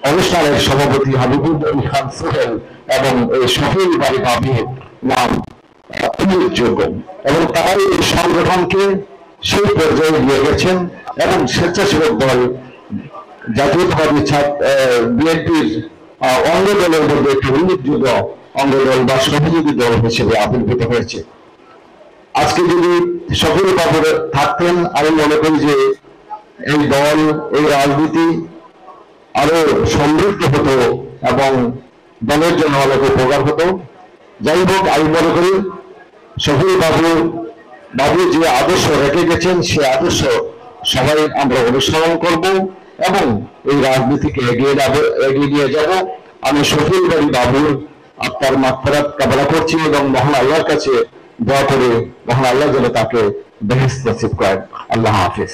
অনুষ্ঠানের সভাপতি হাবিবুল খান সোহেল এবং এই শফিউল বাড়ি বাবির নাম উল্লেখযোগ্য এবং তারাই এই সংগঠনকে সেই পর্যায়ে নিয়ে গেছেন এবং স্বেচ্ছাসেবক দল জাতীয়তাবাদী বিএনপির অঙ্গ দলের মধ্যে একটি উল্লেখযোগ্য অঙ্গ দল বা সহযোগী দল হিসেবে আবির্ভূত হয়েছে। আজকে যদি শফিউল বাবু থাকতেন, আমি মনে করি যে এই দল, এই রাজনীতি আরো সমৃদ্ধ হতো এবং দলের জন্য অনেক উপকার হতো। যাই হোক, আমি মনে করি শফিউল বাবু যে আদর্শ রেখে গেছেন সে আদর্শ সবাই আমরা অনুসরণ করব এবং এই রাজনীতিকে এগিয়ে নিয়ে যাব। আমি শফিউল বাবুর আত্মার মাগফিরাত কামনা করছি এবং মহান আল্লাহর কাছে দোয়া করে মহান আল্লাহ যেন তাকে বেহেশত নসিব করেন। আল্লাহ হাফেজ।